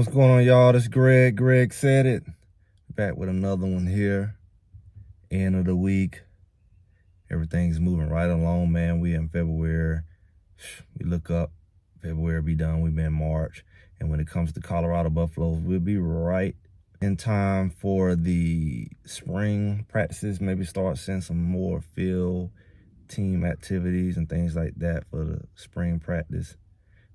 What's going on, y'all? This is Greg. Greg said it. Back with another one here. End of the week. Everything's moving right along, man. We in February. We look up. February be done. We be in March. And when it comes to Colorado Buffaloes, we'll be right in time for the spring practices. Maybe start seeing some more field team activities and things like that for the spring practice.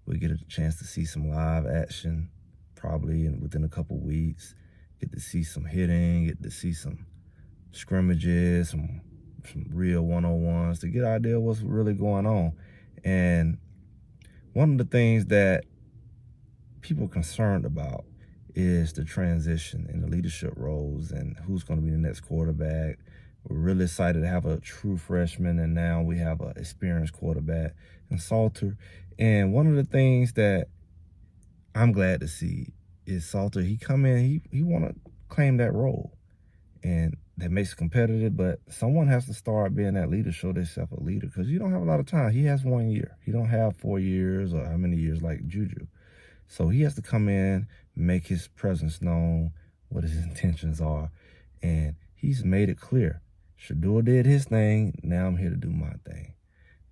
We'll get a chance to see some live action probably within a couple weeks. Get to see some hitting, get to see some scrimmages, some real one-on-ones to get an idea of what's really going on. And one of the things that people are concerned about is the transition in the leadership roles and who's going to be the next quarterback. We're really excited to have a true freshman, and now we have an experienced quarterback in Salter. And one of the things that I'm glad to see is Salter. He come in, he want to claim that role, and that makes it competitive. But someone has to start being that leader, show themselves a leader, because you don't have a lot of time. He has 1 year. He don't have 4 years or how many years like Juju. So he has to come in, make his presence known, what his intentions are, and he's made it clear. Sheduer did his thing. Now I'm here to do my thing.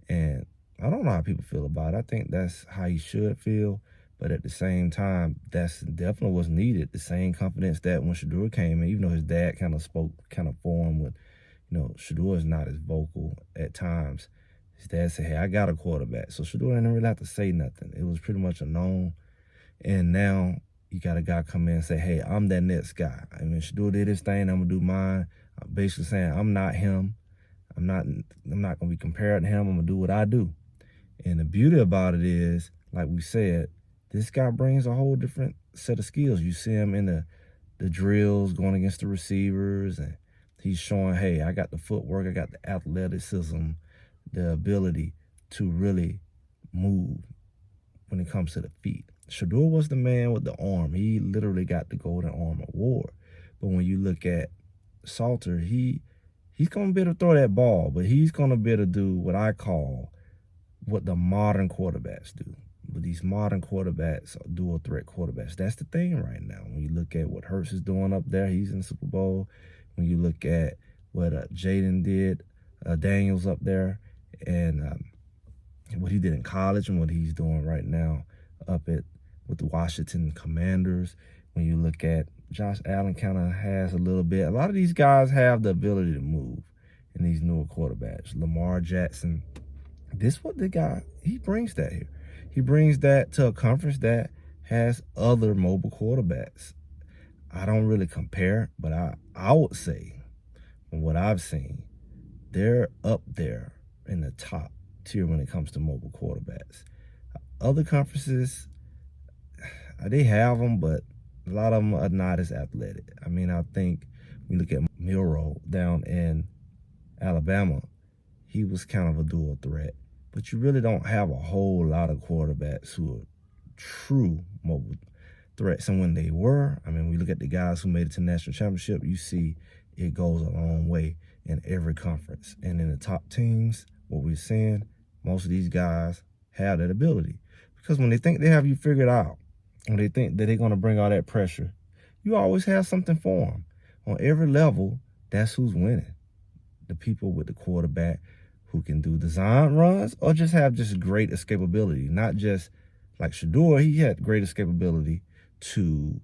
And I don't know how people feel about it. I think that's how he should feel. But at the same time, that's definitely what's needed. The same confidence that when Sheduer came in, even though his dad kind of spoke kind of for him with, Sheduer is not as vocal at times. His dad said, hey, I got a quarterback. So Sheduer didn't really have to say nothing. It was pretty much a known. And now you got a guy come in and say, hey, I'm that next guy. I mean, Sheduer did his thing, I'm going to do mine. I'm basically saying I'm not him. I'm not going to be compared to him. I'm going to do what I do. And the beauty about it is, like we said, this guy brings a whole different set of skills. You see him in the drills going against the receivers, and he's showing, hey, I got the footwork, I got the athleticism, the ability to really move when it comes to the feet. Sheduer was the man with the arm. He literally got the Golden Arm Award. But when you look at Salter, he's going to be able to throw that ball, but he's going to be able to do what I call what the modern quarterbacks do. But these modern quarterbacks are dual threat quarterbacks. That's the thing right now. When you look at what Hurts is doing up there, he's in the Super Bowl. When you look at what Jaden did, Daniels up there, and what he did in college and what he's doing right now up with the Washington Commanders. When you look at Josh Allen, kind of has a little bit. A lot of these guys have the ability to move in these newer quarterbacks. Lamar Jackson, this what the guy, he brings that here. He brings that to a conference that has other mobile quarterbacks. I don't really compare, but I would say, from what I've seen, they're up there in the top tier when it comes to mobile quarterbacks. Other conferences, they have them, but a lot of them are not as athletic. I mean, I think we look at Milroe down in Alabama, he was kind of a dual threat. But you really don't have a whole lot of quarterbacks who are true mobile threats. And when they were, I mean, we look at the guys who made it to the national championship, you see it goes a long way in every conference. And in the top teams, what we're seeing, most of these guys have that ability. Because when they think they have you figured out, when they think that they're going to bring all that pressure, you always have something for them. On every level, that's who's winning. The people with the quarterback who can do design runs or just have just great escapability. Not just like Sheduer, he had great escapability to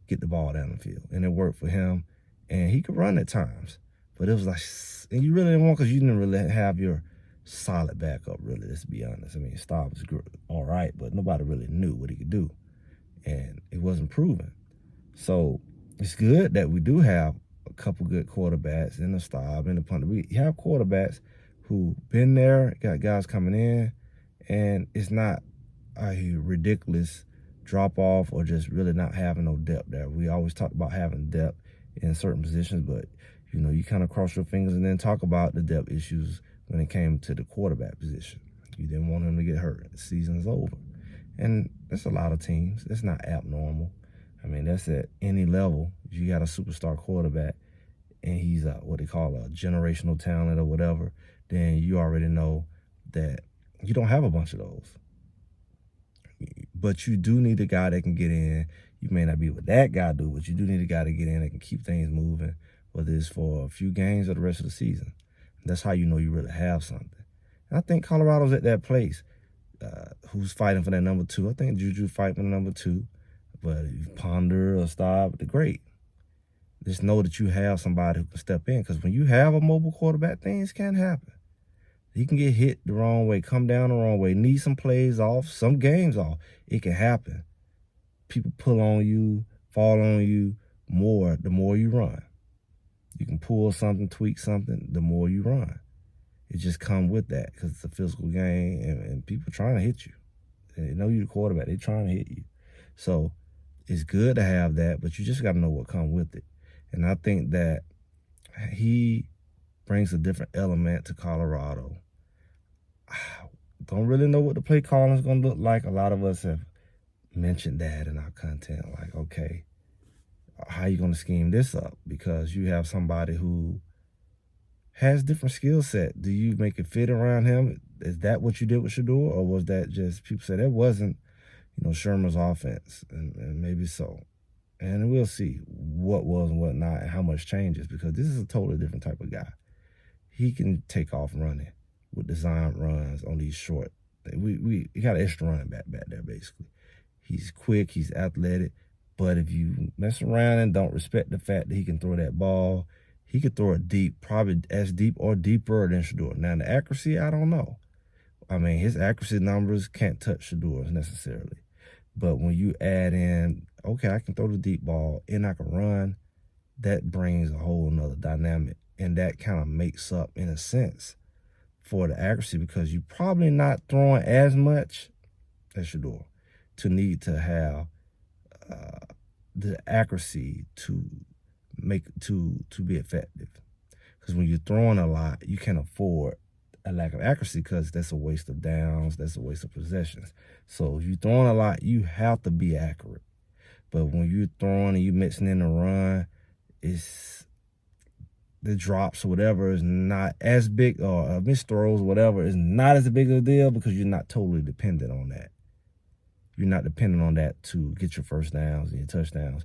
get the ball down the field. And it worked for him. And he could run at times. But it was like, and you really didn't want, because you didn't really have your solid backup, really, let's be honest. I mean, Staub was all right, but nobody really knew what he could do. And it wasn't proven. So it's good that we do have a couple good quarterbacks in the Staub, in the punter. We have quarterbacks who been there, got guys coming in, and it's not a ridiculous drop off or just really not having no depth there. We always talk about having depth in certain positions, but you kind of cross your fingers and then talk about the depth issues when it came to the quarterback position. You didn't want him to get hurt. The season's over. And that's a lot of teams. That's not abnormal. I mean, that's at any level. If you got a superstar quarterback and he's what they call a generational talent or whatever, then you already know that you don't have a bunch of those. But you do need a guy that can get in, You may not be what that guy do, but you do need a guy to get in that can keep things moving, whether it's for a few games or the rest of the season. That's how you know you really have something. And I think Colorado's at that place. Who's fighting for that number 2? I think Juju fighting for the number 2. But if you Ponder or Staub, they're great. Just know that you have somebody who can step in. Because when you have a mobile quarterback, things can happen. He can get hit the wrong way, come down the wrong way, need some plays off, some games off. It can happen. People pull on you, fall on you more the more you run. You can pull something, tweak something, the more you run. It just comes with that because it's a physical game and people trying to hit you. They know you're the quarterback. They're trying to hit you. So it's good to have that, but you just got to know what comes with it. And I think that he brings a different element to Colorado. I don't really know what the play calling is going to look like. A lot of us have mentioned that in our content. Like, okay, how are you going to scheme this up? Because you have somebody who has different skill set. Do you make it fit around him? Is that what you did with Sheduer? Or was that just, people said that wasn't, Sherman's offense? And maybe so. And we'll see what was and what not and how much changes, because this is a totally different type of guy. He can take off running with design runs on these short. We got an extra running back there, basically. He's quick, he's athletic, but if you mess around and don't respect the fact that he can throw that ball, he could throw it deep, probably as deep or deeper than Sheduer. Now, the accuracy, I don't know. I mean, his accuracy numbers can't touch Sheduer's necessarily. But when you add in, okay, I can throw the deep ball and I can run, that brings a whole nother dynamic. And that kind of makes up, in a sense, for the accuracy, because you're probably not throwing as much as Sheduer to need to have the accuracy to be effective. Because when you're throwing a lot, you can't afford a lack of accuracy, because that's a waste of downs, that's a waste of possessions. So if you're throwing a lot, you have to be accurate. But when you're throwing and you're mixing in the run, it's the drops or whatever is not as big, or missed throws or whatever is not as big of a deal, because you're not totally dependent on that. You're not dependent on that to get your first downs and your touchdowns.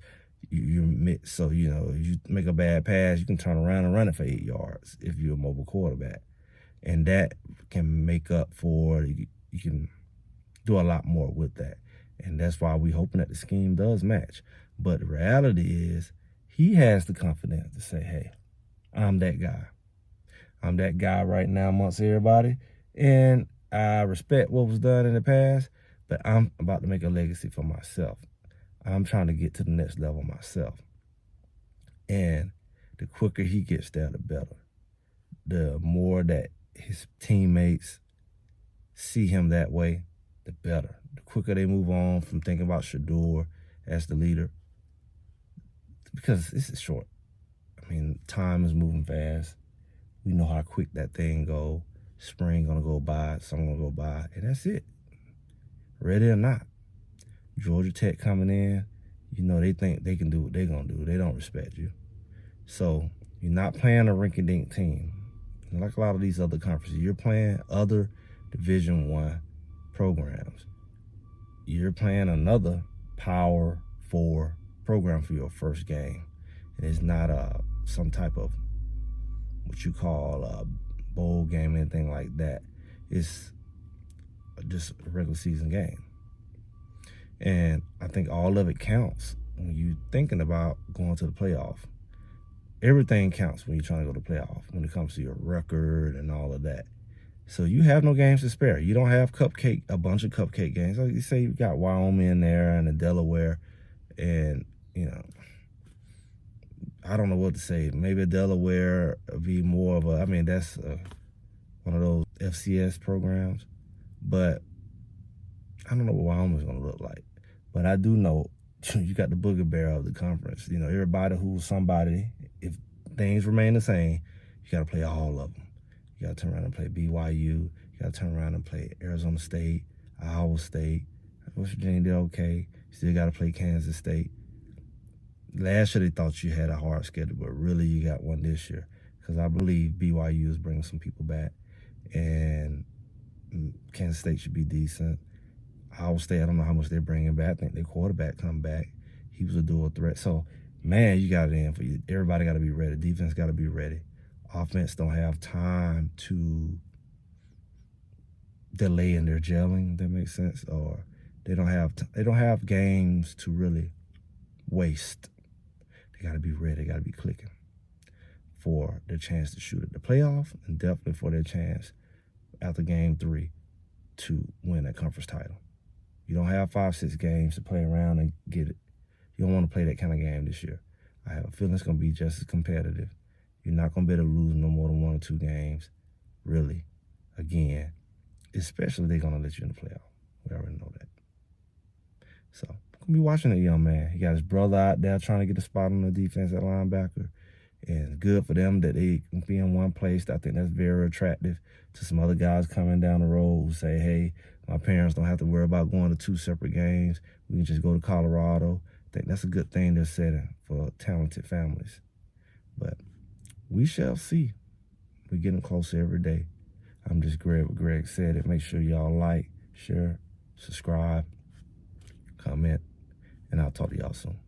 So, if you make a bad pass, you can turn around and run it for 8 yards if you're a mobile quarterback. And that can make up for, you can do a lot more with that. And that's why we're hoping that the scheme does match. But the reality is, he has the confidence to say, hey, I'm that guy. I'm that guy right now amongst everybody. And I respect what was done in the past, but I'm about to make a legacy for myself. I'm trying to get to the next level myself. And the quicker he gets there, the better. The more that his teammates see him that way, the better. The quicker they move on from thinking about Sheduer as the leader, because this is short. I mean, time is moving fast. We know how quick that thing go. Spring gonna go by, summer gonna go by, and that's it. Ready or not. Georgia Tech coming in, they think they can do what they're gonna do. They don't respect you. So you're not playing a rinky-dink team. Like a lot of these other conferences, you're playing other Division I programs. You're playing another Power 4 program for your first game. And it's not some type of what you call a bowl game, anything like that. It's just a regular season game. And I think all of it counts when you're thinking about going to the playoff. Everything counts when you're trying to go to the playoff, when it comes to your record and all of that. So you have no games to spare. You don't have a bunch of cupcake games. Like you say, you got Wyoming in there and the Delaware, and I don't know what to say. Maybe Delaware would be more of that's one of those FCS programs, but I don't know what Wyoming's gonna look like. But I do know you got the booger bear of the conference. Everybody who's somebody, if things remain the same, you got to play all of them. You got to turn around and play BYU. You got to turn around and play Arizona State, Iowa State. West Virginia did okay. You still got to play Kansas State. Last year they thought you had a hard schedule, but really you got one this year, because I believe BYU is bringing some people back, and Kansas State should be decent. Iowa State, I don't know how much they're bringing back. I think their quarterback come back. he was a dual threat. So, man, you got it in for you. Everybody got to be ready. Defense got to be ready. Offense don't have time to delay in their gelling, if that makes sense, or they don't have games to really waste. They got to be ready. They got to be clicking for their chance to shoot at the playoff, and definitely for their chance after game 3 to win that conference title. You don't have 5-6 games to play around and get it. You don't want to play that kind of game this year. I have a feeling it's going to be just as competitive. You're not going to be able to lose no more than 1 or 2 games, really, again, especially if they're going to let you in the playoff. We already know that. So, I'm going to be watching that young man. He got his brother out there trying to get a spot on the defense at linebacker. And it's good for them that they can be in one place. I think that's very attractive to some other guys coming down the road who say, hey, my parents don't have to worry about going to 2 separate games. We can just go to Colorado. I think that's a good thing they're setting for talented families. But we shall see. We're getting closer every day. I'm just Greg what Greg said it. Make sure y'all like, share, subscribe, comment, and I'll talk to y'all soon.